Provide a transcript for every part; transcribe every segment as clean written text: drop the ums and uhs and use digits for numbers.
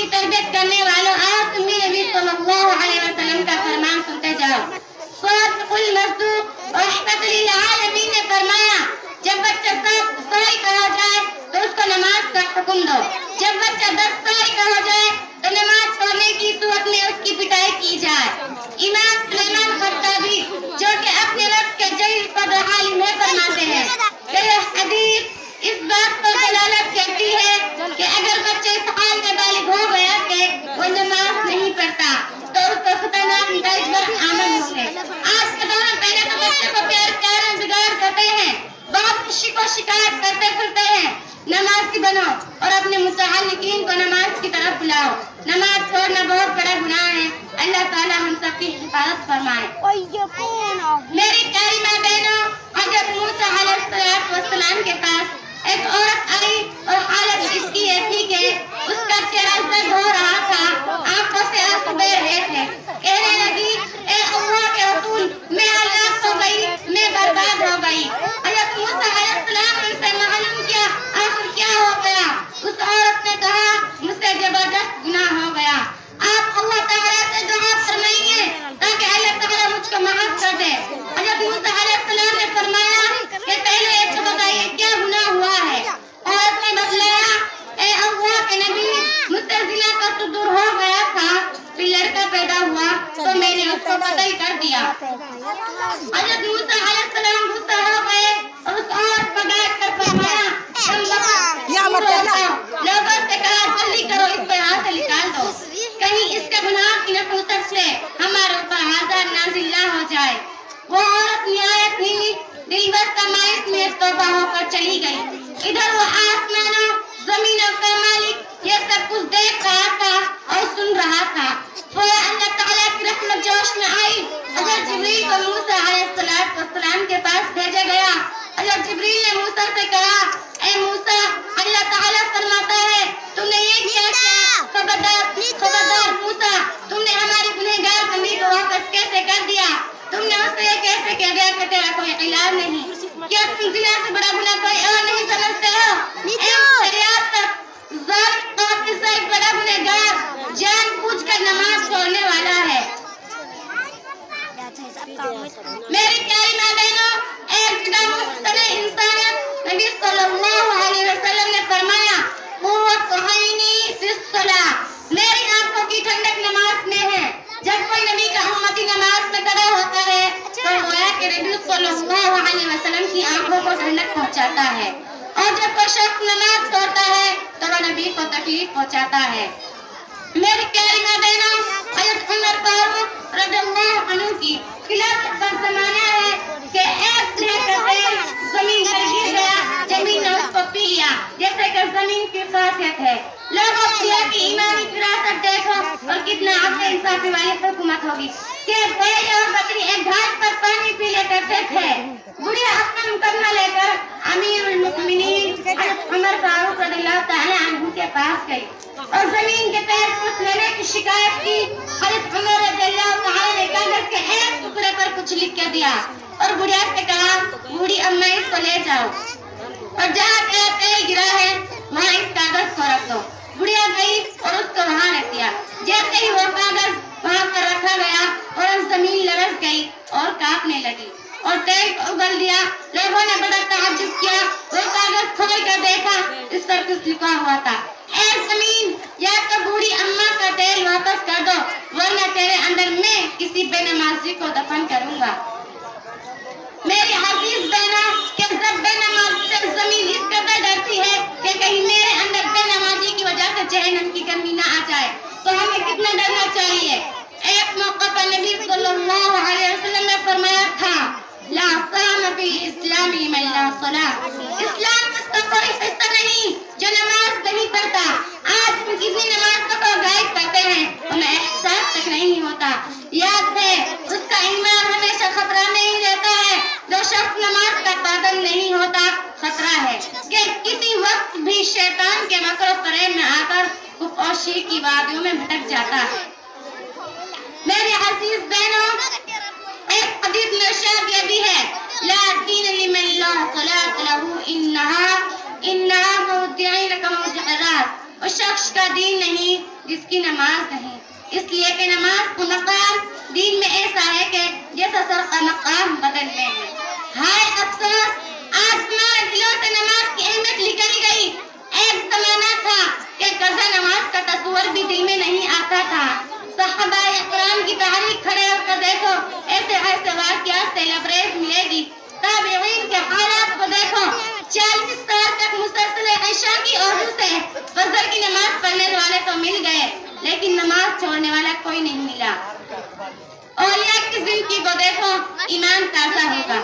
کی تربیت کرنے والوں، آج تم بھی نبی صلی اللہ علیہ وسلم کا فرمان سنتے جاؤ۔ صادق المصدوق رحمت للعالمین نے فرمایا جب بچہ 7 سال کا ہو جائے تو اس کو نماز کا حکم دو، جب بچہ 10 سال کا ہو جائے تو نماز چھوڑنے کی صورت میں اس کی پٹائی کی جائے۔ امام سلیمان خطابی جو کہ اپنے وقت کے جلیل قدر عالم ہے فرماتے ہیں کہ یہ حدیث اس بات پر دلالت کرتی ہے کہ اگر بچے اس حال میں بالغ ہو گیا کہ وہ نماز نہیں پڑھتا تو اس کو خطرناک نتائج برآمد ہوں گے۔ آج کے دور میں پہلے تو بچے کو پیار بگاڑ کرتے ہیں، بہت شک و شکایت کرتے پھرتے ہیں، نمازی بنو اور اپنے متعلقین کو نماز کی طرف بلاؤ۔ نماز چھوڑنا بہت بڑا گناہ ہے، اللہ تعالی ہم سب کی حفاظت فرمائے۔ میری پیاری ماں بہنوں، حضرت موسیٰ علیہ السلام کے پاس ایک عورت آئی اور حالت اس کی یہ تھی کہ اس کا چہرہ زرد ہو رہا تھا، آنکھوں سے آنسو بہہ رہے تھے، کہنے لگی اے اللہ کے رسول میں ہلاک ہو گئی، میں برباد ہو گئی۔ حضرت موسیٰ علیہ السلام نے ان سے معلوم کیا آخر کیا ہو گیا۔ اس عورت نے کہا مجھ سے زبردست گناہ ہو گیا، آپ اللہ تعالیٰ سے دعا فرمائیے تاکہ اللہ تعالیٰ مجھ کو معاف کر دے۔ حضرت موسیٰ علیہ السلام نے فرمایا کہ پہلے یہ بتائیے کیا گناہ ہوا ہے۔ عورت نے بتلایا اے اللہ کے نبی مجھ سے زنا کا صدور ہو گیا تھا، پھر لڑکا پیدا ہوا تو میں نے اس کو قتل کر دیا۔ حضرت موسیٰ علیہ السلام غصہ ہو گئے اور اس عورت کو ڈانٹ کر فرمایا لوگوں سے کہا جلدی کرو اس کو یہاں سے نکال دو، کہیں اس کے گناہ کی نحوست سے ہمارے اوپر عذاب نازل نہ ہو جائے۔ وہ عورت نہایت ہی دلبستہ مایوس میں توبہ ہو کر چلی گئی۔ ادھر وہ آسمانوں زمینوں کا مالک یہ سب کچھ دیکھ رہا تھا اور سن رہا تھا۔ تھوڑا اللہ تعالیٰ کی رحمت جوش میں آئی، حضرت جبریل کو موسیٰ علیہ السلام کے پاس بھیجا گیا۔ حضرت جبریل نے موسیٰ سے کہا اے موسیٰ اللہ تعالیٰ فرماتا ہے تم نے یہ کیا کیا؟ خبردار موسیٰ، تم نے ہماری گنہگار بندی کو واپس کیسے کر دیا؟ تم نے اس سے یہ کیسے کہہ دیا کہ تیرا کوئی علاج نہیں؟ کیا تم زنا سے بڑا گناہ کوئی اور نہیں سمجھتے ہو؟ ظالم قاتل سے ایک بڑا گنہگار جان بوجھ کر نماز چھوڑنے والا ہے۔ میری پیاری ماں بہنوں، ایک جگہ محسن انسانیت نبی صلی اللہ علیہ وسلم نے فرمایا قوت عینی فی الصلاۃ، میری آنکھوں کی ٹھنڈک نماز میں ہے۔ جب کوئی نبی کا امتی نماز میں کھڑا ہوتا ہے تو گویا کہ نبی صلی اللہ علیہ وسلم کی آنکھوں کو ٹھنڈک پہنچاتا ہے، اور جب کوئی شخص نماز چھوڑتا ہے تو وہ نبی کو تکلیف پہنچاتا ہے۔ میری پیاری ماں بہنوں، حضرت عمر فاروق رضی اللہ عنہ کی خلافت کا زمانہ ہے کہ ایک دن کا تیل زمین پر گر گیا، زمین نے اس کو پی لیا، جیسے کہ زمین کی خاصیت ہے۔ لوگوں کیا کہ امامی فراست دیکھو اور کتنا عدل انصافی والی حکومت ہوگی کہ بیل اور بکری ایک گھاٹ پر پانی پی لے کرتے تھے۔ بڑھیا اپنا مقدمہ لے کر امیر المؤمنین حضرت عمر فاروق رضی اللہ تعالیٰ عنہ کے پاس گئی اور زمین کے پیر پوچھ لینے کی شکایت کی۔ حضرت عمر رضی اللہ تعالیٰ نے کاغذ کے ایک ٹکڑے پر کچھ لکھ کے دیا اور بڑھیا سے کہا بوڑھی اماں اس کو لے جاؤ اور جہاں تیرا تیل گرا ہے وہاں اس کاغذ کو رکھ دو۔ بڑھیا گئی اور اس کو وہاں رکھ دیا۔ جیسے ہی وہ کاغذ وہاں پر رکھا گیا اور زمین لرز گئی اور کانپنے لگی اور تیل کو اگل دیا۔ لوگوں نے بڑا تعجب کیا، وہ کاغذ کھول کر دیکھا، اس پر کچھ لکھا ہوا تھا اے زمین یا تو بوڑھی اماں کا تیل واپس کر دو ورنہ تیرے اندر میں کسی بے نمازی کو دفن کروں گا۔ میری عزیز بہنوں، کہ جب بے نمازی سے زمین اس قدر ڈرتی ہے کہ کہیں میرے اندر بے نمازی کی وجہ سے جہنم کی گرمی نہ آ جائے تو ہمیں کتنا ڈرنا چاہیے۔ ایک موقع پر نبی صلی اللہ علیہ وسلم نے فرمایا تھا لا صام فی الاسلام من لا صلاۃ، اسلام اس کا کوئی حصہ نہیں جو نماز نہیں پڑھتا۔ آج ہم کتنی نماز کو غائب کرتے ہیں، ہمیں احساس تک نہیں ہوتا۔ یاد ہے اس کا ایمان ہمیشہ خطرہ میں ہی رہتا ہے۔ جو شخص نماز کا پابند نہیں ہوتا خطرہ ہے کہ کسی وقت بھی شیطان کے مکر و فریب میں آ کر کفر کی وادیوں میں بھٹک جاتا ہے۔ میری عزیز بہنوں، ایک حدیث میں ارشاد یہ بھی ہے لا دین لمن لا صلاۃ لہ انہا موضعین کا موضع الراس، اس شخص کا دین نہیں جس کی نماز نہیں، اس لیے کہ نماز کا مقام دین میں ایسا ہے کہ جیسا سر کا مقام بدن میں ہے۔ ہائے افسوس، آج ہمارے دلوں سے نماز کی اہمیت نکل گئی۔ ایک زمانہ تھا کہ قضا نماز کا تصور بھی دل میں نہیں آتا تھا۔ صحابہ اکرام کی تاریخ کھڑے ہو کر دیکھو، ایسے ایسے واقعات سے لبریز ملے گی۔ تابعین کے حالات کو دیکھو، 40 سال تک مسلسل عشاء کی وضو سے فجر کی نماز پڑھنے والے تو مل گئے، لیکن نماز چھوڑنے والا کوئی نہیں ملا۔ اولیاء کی زندگی کو دیکھو، ایمان تازہ ہوگا۔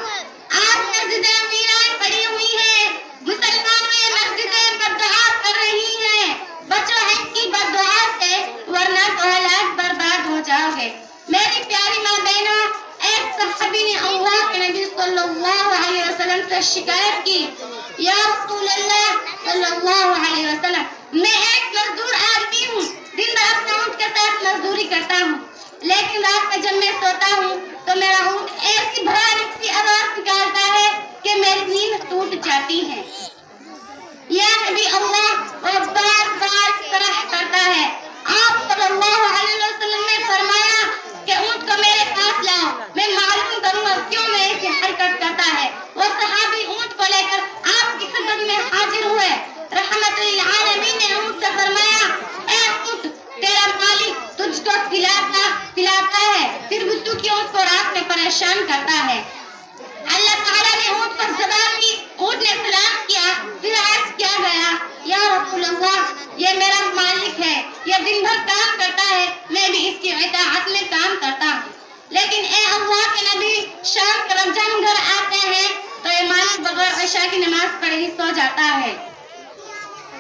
آج مسجدیں ویران پڑی ہوئی ہیں، مسلمانوں یہ مسجدیں بددعا کر رہی ہیں۔ بچو حق کی بددعا سے، ورنہ تو ہلاک برباد ہو جاؤ گے۔ میری پیاری ماں بہنوں، ایک صحابی نے اللہ کے نبی صلی اللہ علیہ وسلم سے شکایت کی، یا رسول اللہ صلی اللہ علیہ وسلم، میں ایک مزدور آدمی ہوں، دن بھر اپنے اونٹ کے ساتھ مزدوری کرتا ہوں، لیکن رات میں جب میں سوتا ہوں تو میرا اونٹ ایسی بھیانک سی آواز نکالتا ہے کہ میری نیند ٹوٹ جاتی ہے۔ یا نبی اللہ، وہ بار بار طرح کرتا ہے۔ آپ صلی اللہ علیہ وسلم نے فرمایا کہ اونٹ کو میرے پاس لاؤ، میں معلوم کروں گا کیوں میں ایسی حرکت کرتا ہے۔ وہ صحابی اونٹ کو لے کر آپ کی خدمت میں حاضر ہوئے۔ رحمت للعالمین نے اونٹ سے فرمایا، اے اونٹ، تیرا مالک تجھ کو کھلاتا ہے، پھر بھی تو کیوں اس کو رات میں پریشان کرتا ہے؟ اللہ تعالیٰ نے اونٹ پر زبان دی، اونٹ نے سلام کیا، پھر عرض کیا گیا، یا رسول اللہ، یہ میرا مالک ہے، یہ دن بھر کام کرتا ہے، میں بھی اس کی اطاعت میں کام کرتا ہوں، لیکن اے اللہ کے نبی، شام کو جب ہم گھر آتے ہیں تو یہ مالک بغیر عشاء کی نماز پڑھے ہی سو جاتا ہے۔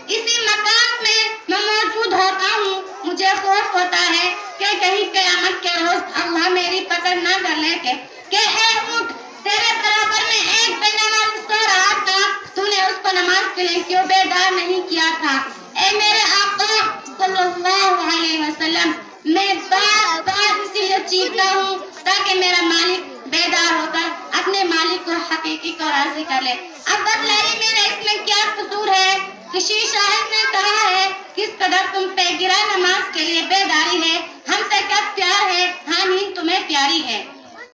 اسی مقام میں میں موجود ہوتا ہوں، مجھے خوف ہوتا ہے کہ کہیں قیامت کے روز اللہ میری پکڑ نہ کر لے کہ اے اونٹ، تیرے برابر میں ایک بے نماز سو رہا تھا، تو نے اس کو نماز کے لیے کیوں بیدار نہیں کیا تھا؟ اے میرے آقا صلی اللہ علیہ وسلم، میں بار بار اسی لیے چیختا ہوں تاکہ میرا مالک بیدار ہو کر اپنے مالک کو حقیقی کو راضی کر لے۔ اب بتلائیے میرا اس میں کیا قصور ہے؟ کسی شاعر نے کہا ہے، کس قدر تم پہ گرا نماز کے لیے بیداری ہے، ہم سے کب پیار ہے، ہاں نیند تمہیں پیاری ہے۔